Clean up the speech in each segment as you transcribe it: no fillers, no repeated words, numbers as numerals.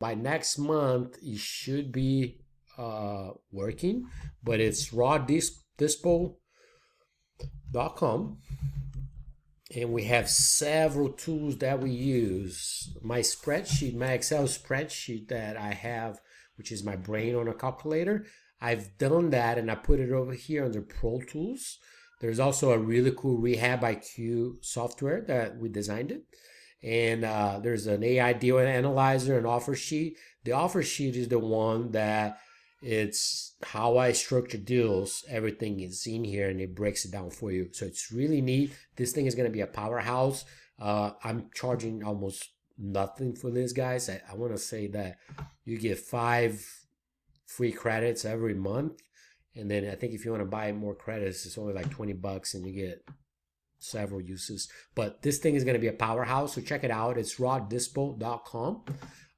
by next month it should be working, but it's rawdispo.com, and we have several tools that we use. My spreadsheet, my Excel spreadsheet that I have, which is my brain on a calculator, I've done that and I put it over here under Pro Tools. There's also a really cool Rehab IQ software that we designed it. And there's an AI deal analyzer, an offer sheet. The offer sheet is the one that it's how I structure deals. Everything is in here and it breaks it down for you. So it's really neat. This thing is going to be a powerhouse. I'm charging almost nothing for this, guys. I want to say that you get 5 free credits every month. And then I think if you want to buy more credits, it's only like $20 and you get several uses. But this thing is going to be a powerhouse. So check it out. It's rawdispo.com.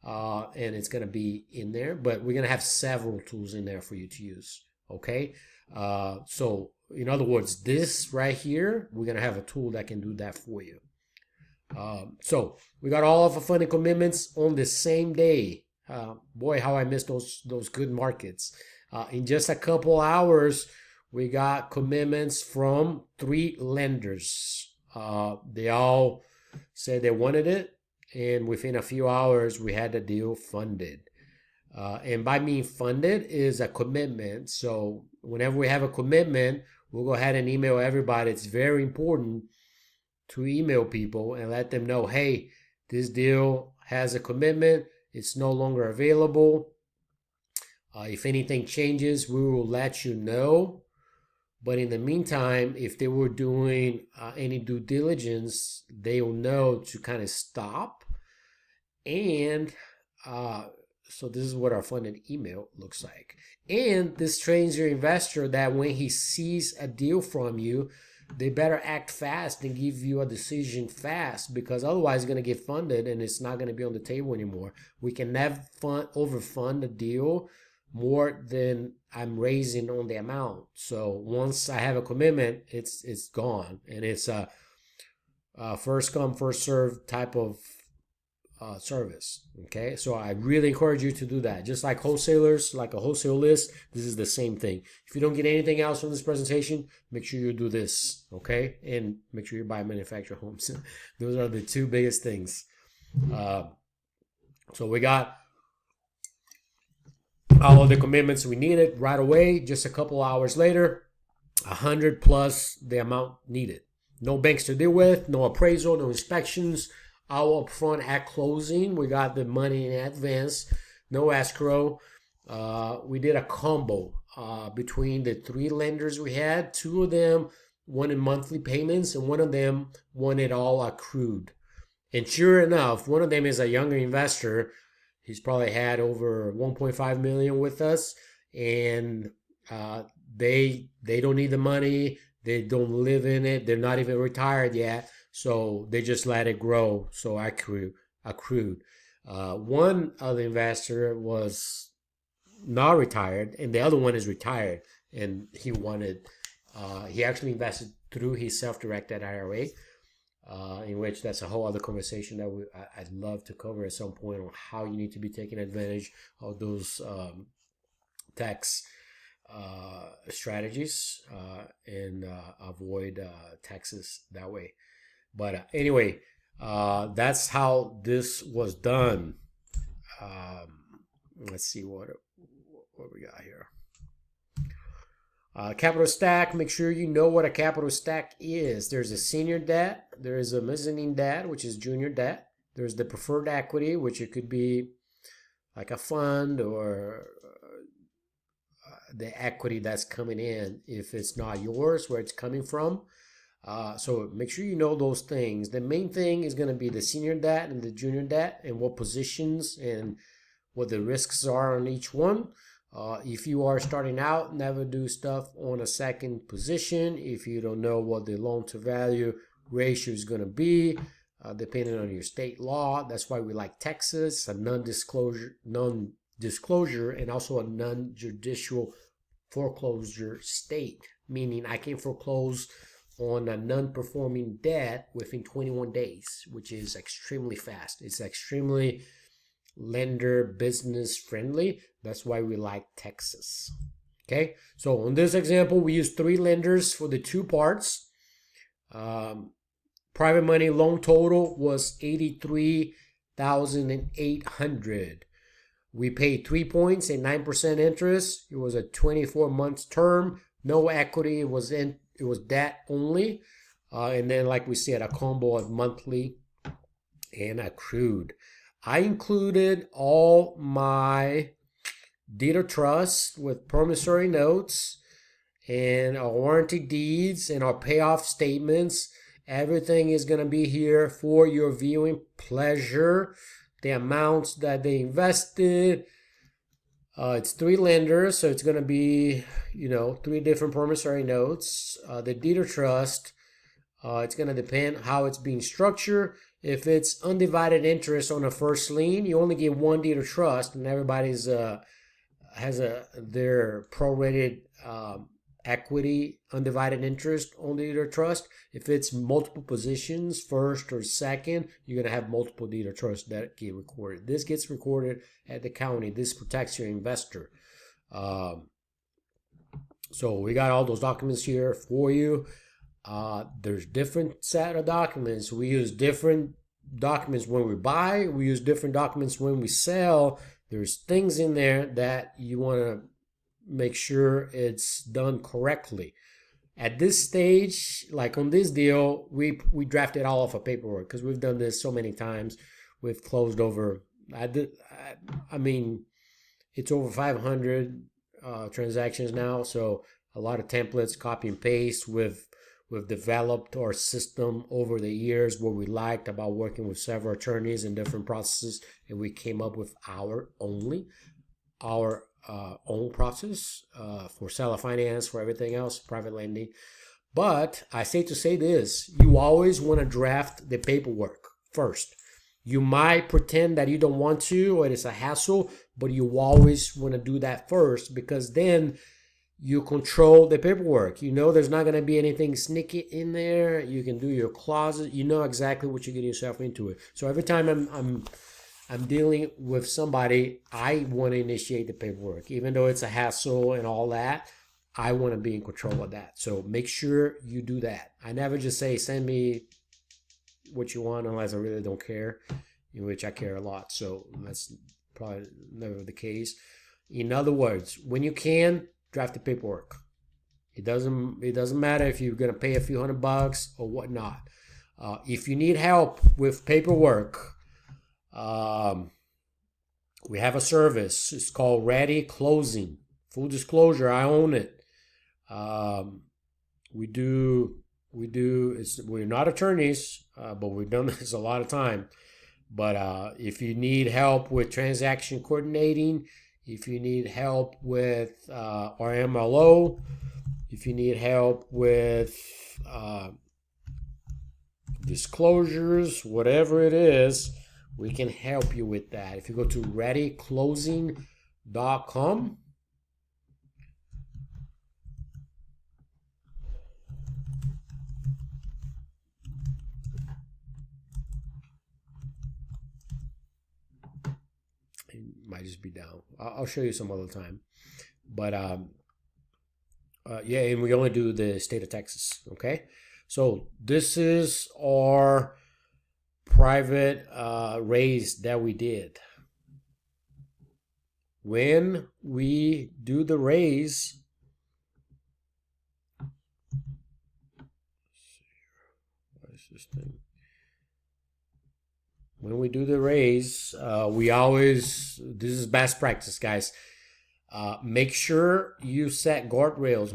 And it's going to be in there, but we're going to have several tools in there for you to use. Okay. So in other words, this right here, we're going to have a tool that can do that for you. So we got all of our funding commitments on the same day. Boy, how I miss those good markets. In just a couple hours, we got commitments from 3 lenders. They all said they wanted it, and within a few hours, we had the deal funded. And by being funded is a commitment. So whenever we have a commitment, we'll go ahead and email everybody. It's very important to email people and let them know, hey, this deal has a commitment. It's no longer available. If anything changes, we will let you know. But in the meantime, if they were doing any due diligence, they will know to kind of stop. And so this is what our funded email looks like. And this trains your investor that when he sees a deal from you, they better act fast and give you a decision fast, because otherwise it's going to get funded and it's not going to be on the table anymore. We can never overfund a deal more than I'm raising on the amount. So once I have a commitment, it's gone, and it's a first come first serve type of service. Okay, so I really encourage you to do that. Just like wholesalers, like a wholesale list, this is the same thing. If you don't get anything else from this presentation, make sure you do this. Okay, and make sure you buy manufactured homes. Those are the 2 biggest things. So we got all of the commitments we needed right away. Just a couple hours later, 100 plus the amount needed. No banks to deal with, no appraisal, no inspections. All upfront at closing. We got the money in advance, no escrow. We did a combo between the 3 lenders we had. 2 of them wanted monthly payments, and one of them wanted all accrued. And sure enough, one of them is a younger investor. He's probably had over 1.5 million with us, and they don't need the money. They don't live in it. They're not even retired yet, so they just let it grow. So I accrued. One other investor was not retired, and the other one is retired, and he wanted. He actually invested through his self-directed IRA. In which that's a whole other conversation that I'd love to cover at some point on how you need to be taking advantage of those tax strategies and avoid taxes that way. But anyway, that's how this was done. Let's see what we got here. Capital stack, make sure you know what a capital stack is. There's a senior debt, there is a mezzanine debt, which is junior debt. There's the preferred equity, which it could be like a fund or the equity that's coming in if it's not yours, where it's coming from. So make sure you know those things. The main thing is going to be the senior debt and the junior debt and what positions and what the risks are on each one. If you are starting out, never do stuff on a second position if you don't know what the loan to value ratio is going to be, depending on your state law. That's why we like Texas, a non-disclosure, and also a non-judicial foreclosure state, meaning I can foreclose on a non-performing debt within 21 days, which is extremely fast. It's extremely lender business friendly. That's why we like Texas. Okay, so on this example, we use 3 lenders for the 2 parts. Private money loan total was $83,800. We paid 3 points and 9% interest. It was a 24 months term, no equity. It was debt only, and then like we said, a combo of monthly and accrued. I included all my deed of trust with promissory notes and our warranty deeds and our payoff statements. Everything is going to be here for your viewing pleasure. The amounts that they invested. It's 3 lenders, so it's going to be, 3 different promissory notes. The deed of trust, it's going to depend how it's being structured. If it's undivided interest on a first lien, you only get 1 deed of trust, and everybody's has their prorated equity undivided interest on the deed of trust. If it's multiple positions, first or second, you're going to have multiple deed of trust that get recorded. This gets recorded at the county. This protects your investor. So we got all those documents here for you. There's different set of documents. We use different documents when we buy. We use different documents when we sell. There's things in there that you want to make sure it's done correctly. At this stage, like on this deal, we drafted all of our paperwork because we've done this so many times. We've closed over. I mean, it's over 500 transactions now. So a lot of templates, copy and paste. We've developed our system over the years, what we liked about working with several attorneys in different processes, and we came up with our own process for seller finance, for everything else, private lending. But I say to say this, you always want to draft the paperwork first. You might pretend that you don't want to, or it's a hassle, but you always want to do that first, because then you control the paperwork. There's not going to be anything sneaky in there. You can do your closet. You know exactly what you get yourself into it. So every time I'm dealing with somebody, I want to initiate the paperwork. Even though it's a hassle and all that, I want to be in control of that. So make sure you do that. I never just say, send me what you want unless I really don't care, in which I care a lot. So that's probably never the case. In other words, when you can, draft the paperwork. It doesn't matter if you're gonna pay a few $100 or whatnot. If you need help with paperwork, we have a service. It's called Ready Closing. Full disclosure, I own it. We're not attorneys, but we've done this a lot of time. But if you need help with transaction coordinating, if you need help with our MLO, if you need help with disclosures, whatever it is, we can help you with that. If you go to readyclosing.com, might just be down. I'll show you some other time. But yeah, and we only do the state of Texas. Okay, so this is our private raise that we did. When we do the raise, what is this thing? When we do the raise, this is best practice, guys. Make sure you set guardrails.